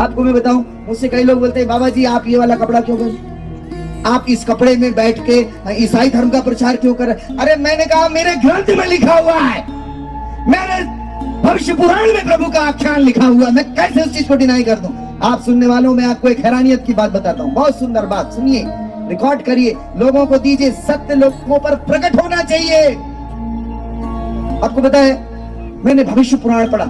आपको मैं बताऊं, मुझसे कई लोग बोलते हैं बाबा जी आप ये वाला कपड़ा क्यों पहने, आप इस कपड़े में बैठ के ईसाई धर्म का प्रचार क्यों कर रहे? अरे मैंने कहा मेरे ग्रंथ में लिखा हुआ है, मेरे भविष्य पुराण में प्रभु का आख्यान लिखा हुआ, मैं कैसे उस चीज को डिनाई कर दूं? आप सुनने वालों में आपको एक हैरानियत की बात बताता हूं, बहुत सुंदर बात, सुनिए, रिकॉर्ड करिए, लोगों को दीजिए, सत्य लोगों पर प्रकट होना चाहिए। आपको पता है मैंने भविष्य पुराण पढ़ा,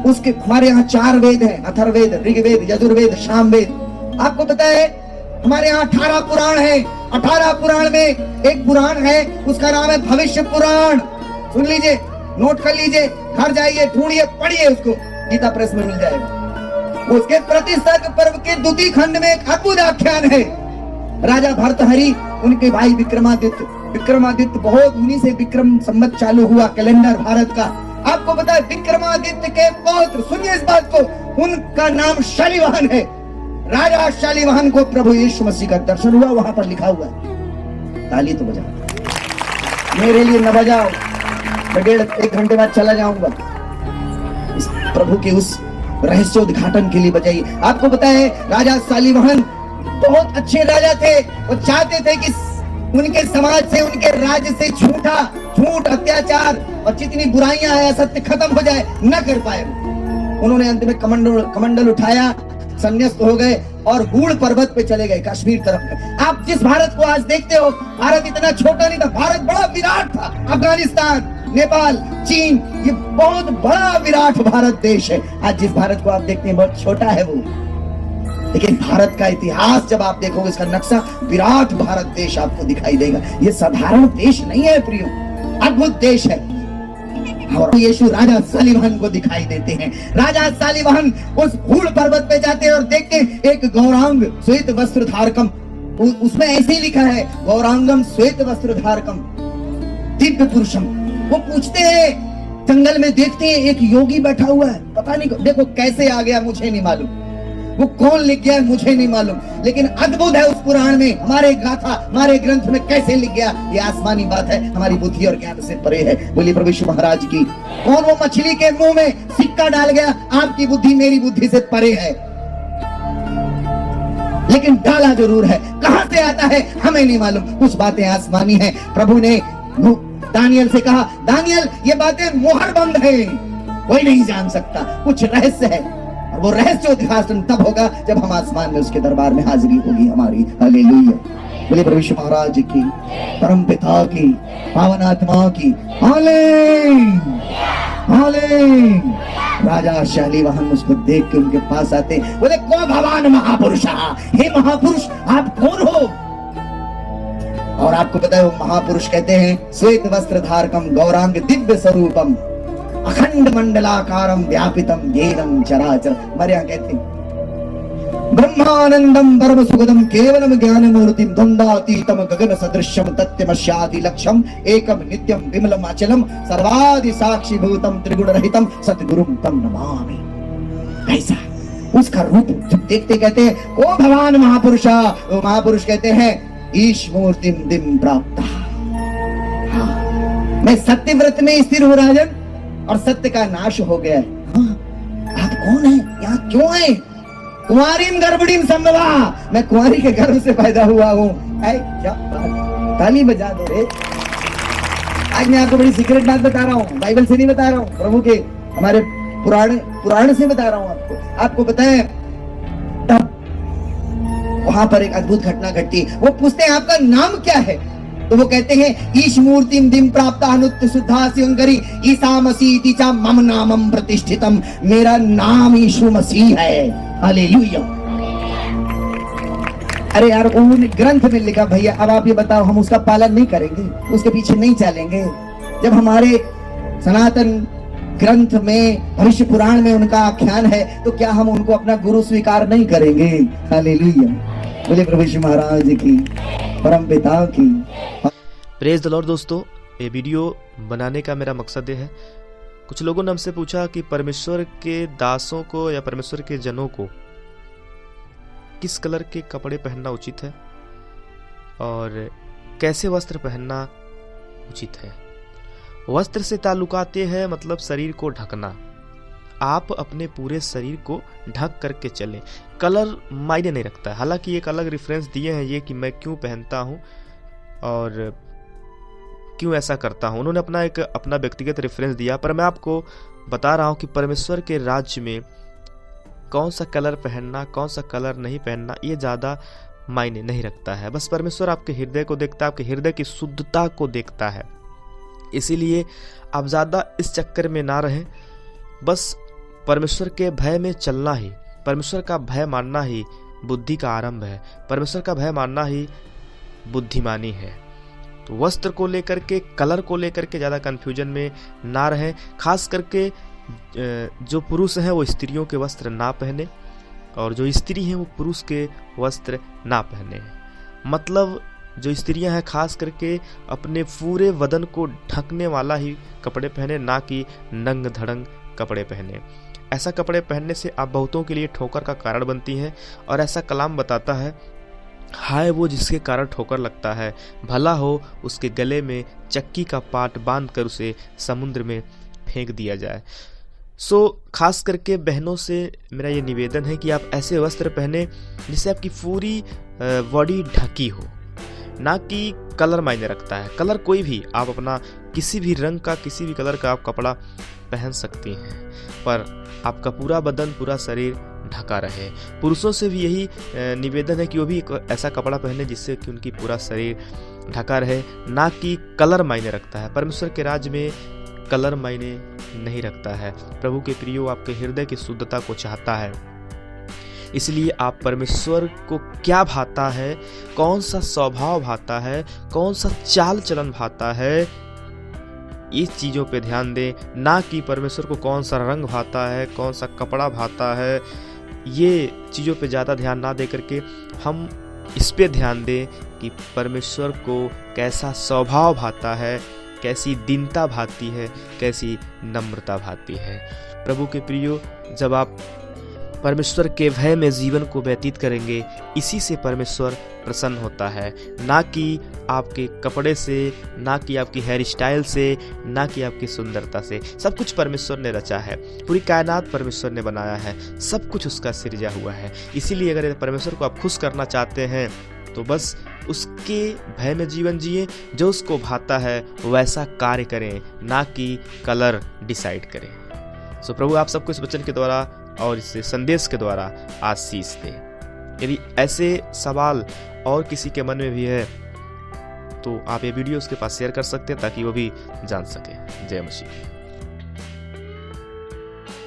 उसके हमारे यहाँ 4 वेद हैं, अथर्ववेद, ऋग्वेद, यजुर्वेद, सामवेद। आपको पता है हमारे यहाँ 18 पुराण है। 18 पुराण में एक पुराण है उसका नाम है भविष्य पुराण। सुन लीजिए, नोट कर लीजिए, घर जाइए, ढूंढिए, पढ़िए उसको, गीता प्रेस में मिल जाएगा। उसके प्रतिसर्ग पर्व के द्वितीय खंड में एक अद्भुत आख्यान है। राजा भर्तहरि, उनके भाई विक्रमादित्य बहुत उन्हीं से विक्रम संवत चालू हुआ, कैलेंडर भारत का। आपको पता है विक्रमादित्य के पौत्र, सुनिए इस बात को, उनका नाम शालिवाहन है। राजा शालिवाहन को प्रभु यीशु मसीह का दर्शन हुआ, वहां पर लिखा हुआ है। ताली तो बजाओ, मेरे लिए न बजाओ, मैं 1.5 घंटे बाद चला जाऊंगा। इस प्रभु के उस रहस्योद्घाटन के लिए बजाइए। आपको पता है राजा शालिवाहन बहुत अच्छे राजा थे, वो चाहते थे कि उनके समाज से, उनके राज्य से झूठ, अत्याचार और जितनी बुराइयां हैं, असत्य खत्म हो जाए, न कर पाए। उन्होंने अंत में कमंडल उठाया, संन्यास्त हो गए और गूढ़ पर्वत पे चले गए, कश्मीर तरफ में। आप जिस भारत को आज देखते हो, भारत इतना छोटा नहीं था, भारत बड़ा विराट था। अफगानिस्तान, नेपाल, चीन, ये बहुत बड़ा विराट भारत देश है। आज जिस भारत को आप देखते हैं बहुत छोटा है वो, लेकिन भारत का इतिहास जब आप देखोगे, इसका नक्शा, विराट भारत देश आपको दिखाई देगा। ये साधारण देश नहीं है प्रियो, अद्भुत देश है। और यीशु राजा शालिवाहन को दिखाई देते हैं। राजा शालिवाहन उस गूढ़ पर्वत पे जाते हैं और देखते हैं एक गौरांग श्वेत वस्त्र धारकम, उसमें ऐसे ही लिखा है, गौरांगम श्वेत वस्त्र धारकम दिव्य पुरुषम। वो पूछते हैं, जंगल में देखते हैं एक योगी बैठा हुआ है, पता नहीं देखो कैसे आ गया, मुझे नहीं मालूम, वो कौन लिख गया मुझे नहीं मालूम, लेकिन अद्भुत है उस पुराण में, हमारे गाथा, हमारे ग्रंथ में कैसे लिख गया, ये आसमानी बात है, हमारी बुद्धि और ज्ञान से परे है। बोलिए प्रभु यीशु महाराज की। कौन वो मछली के मुंह में सिक्का डाल गया, आपकी बुद्धि मेरी बुद्धि से परे है, लेकिन डाला जरूर है, कहां से आता है हमें नहीं मालूम, कुछ बातें आसमानी है। प्रभु ने दानियल से कहा, दानियल ये बातें मोहर बंद है, कोई नहीं जान सकता, कुछ रहस्य है, और वो रहस्योद्घाटन तब होगा जब हम आसमान में उसके दरबार में हाजिरी होगी हमारी। हालेलुया। बोले प्रभु यीशु महाराज की, परम पिता की, पावन आत्मा की राजा शालिवाहन उसको देख के उनके पास आते, बोले को भगवान महापुरुषा, हे महापुरुष आप कौन हो? और आपको पता है वो महापुरुष कहते हैं, श्वेत वस्त्र धारकम गौरांग दिव्य स्वरूपम अखंड मंडलाकारम व्यापितम येनम चराचर। हमारे यहाँ कहते हैं ब्रह्मानंदम परम सुगदम केवलम ज्ञान मूर्तिम द्वंद्वातीतम गगन सदृश्यम तत्त्वमस्यादि लक्ष्यम एकम नित्यम विमलम अचलम सर्वादि साक्षी भूतम त्रिगुण रहितम सतगुरुम तम नमामि। ऐसा उसका रूप जब देखते कहते हैं ओ भगवान महापुरुषा, वो महापुरुष कहते हैं ईश मूर्तिम दिम प्राप्त। हाँ, मैं सत्यव्रत में स्थिर हूँ राजन, और सत्य का नाश हो गया है। हाँ, आप कौन है, यहाँ क्यों है? कुंवारीम गर्भड़ीम संभवा, मैं कुंवारी के गर्भ से पैदा हुआ हूँ। क्या ताली बजा दो रे। आज मैं आपको बड़ी सीक्रेट बात बता रहा हूँ, बाइबल से नहीं बता रहा हूँ, प्रभु के हमारे पुराण से बता रहा हूँ आपको। आपको बताएं तब वहां पर एक अद्भुत घटना घटी। वो पूछते हैं आपका नाम क्या है, तो वो कहते हैं ईश मूर्तिम दिम प्राप्त अनुत्त शुद्धासि अंगरी ईसा मसीह चा मम नामम प्रतिष्ठितम, मेरा नाम यीशु मसीह है। हालेलुया। अरे यार उन्होंने ग्रंथ में लिखा, भैया अब आप ये बताओ हम उसका पालन नहीं करेंगे, उसके पीछे नहीं चलेंगे? जब हमारे सनातन ग्रंथ में, भविष्य पुराण में उनका आख्यान है, तो क्या हम उनको अपना गुरु स्वीकार नहीं करेंगे? हालेलुया। बोले प्रभु यीशु महाराज की, परम पिता की। Praise the Lord. दोस्तों, ये वीडियो बनाने का मेरा मकसद ये है, कुछ लोगों ने हमसे पूछा कि परमेश्वर के दासों को या परमेश्वर के जनों को किस कलर के कपड़े पहनना उचित है और कैसे वस्त्र पहनना उचित है। वस्त्र से ताल्लुकात है मतलब शरीर को ढकना, आप अपने पूरे शरीर को ढक करके चलें। कलर मायने नहीं रखता है। हालांकि एक अलग रेफरेंस दिए हैं ये कि मैं क्यों पहनता हूँ और क्यों ऐसा करता हूँ, उन्होंने अपना व्यक्तिगत रेफरेंस दिया, पर मैं आपको बता रहा हूँ कि परमेश्वर के राज्य में कौन सा कलर पहनना, कौन सा कलर नहीं पहनना, ये ज़्यादा मायने नहीं रखता है। बस परमेश्वर आपके हृदय को देखता है, आपके हृदय की शुद्धता को देखता है। इसीलिए आप ज़्यादा इस चक्कर में ना रहें, बस परमेश्वर के भय में चलना ही, परमेश्वर का भय मानना ही बुद्धि का आरंभ है, परमेश्वर का भय मानना ही बुद्धिमानी है। तो वस्त्र को लेकर के, कलर को लेकर के ज़्यादा कन्फ्यूजन में ना रहें। खास करके जो पुरुष हैं वो स्त्रियों के वस्त्र ना पहने, और जो स्त्री हैं वो पुरुष के वस्त्र ना पहने। मतलब जो स्त्रियां हैं खास करके अपने पूरे बदन को ढकने वाला ही कपड़े पहने, ना कि नंग धड़ंग कपड़े पहने। ऐसा कपड़े पहनने से आप बहुतों के लिए ठोकर का कारण बनती हैं, और ऐसा कलाम बताता है, हाय वो जिसके कारण ठोकर लगता है, भला हो उसके गले में चक्की का पाट बांधकर उसे समुद्र में फेंक दिया जाए। खास करके बहनों से मेरा ये निवेदन है कि आप ऐसे वस्त्र पहने जिससे आपकी पूरी बॉडी ढकी हो, ना कि कलर मायने रखता है। कलर कोई भी, आप अपना किसी भी रंग का, किसी भी कलर का आप कपड़ा पहन सकती हैं, पर आपका पूरा बदन, पूरा शरीर ढका रहे। पुरुषों से भी यही निवेदन है कि वो भी ऐसा कपड़ा पहने जिससे कि उनकी पूरा शरीर ढका रहे, ना कि कलर मायने रखता है। परमेश्वर के राज्य में कलर मायने नहीं रखता है। प्रभु के प्रियो आपके हृदय की शुद्धता को चाहता है, इसलिए आप परमेश्वर को क्या भाता है, कौन सा स्वभाव भाता है, कौन सा चाल चलन भाता है, इस चीज़ों पे ध्यान दें, ना कि परमेश्वर को कौन सा रंग भाता है, कौन सा कपड़ा भाता है। ये चीज़ों पे ज़्यादा ध्यान ना दे करके हम इस पे ध्यान दें कि परमेश्वर को कैसा स्वभाव भाता है, कैसी दीनता भाती है, कैसी नम्रता भाती है। प्रभु के प्रियो, जब आप परमेश्वर के भय में जीवन को व्यतीत करेंगे, इसी से परमेश्वर प्रसन्न होता है, ना कि आपके कपड़े से, ना कि आपकी हेयर स्टाइल से, ना कि आपकी सुंदरता से। सब कुछ परमेश्वर ने रचा है, पूरी कायनात परमेश्वर ने बनाया है, सब कुछ उसका सृजा हुआ है। इसीलिए अगर परमेश्वर को आप खुश करना चाहते हैं तो बस उसके भय में जीवन जिए, जो उसको भाता है वैसा कार्य करें, ना कि कलर डिसाइड करें। प्रभु आप सबको इस वचन के द्वारा और इस संदेश के द्वारा आशीष दे। यदि ऐसे सवाल और किसी के मन में भी है तो आप ये वीडियो उसके पास शेयर कर सकते हैं ताकि वो भी जान सके। जय मसीह।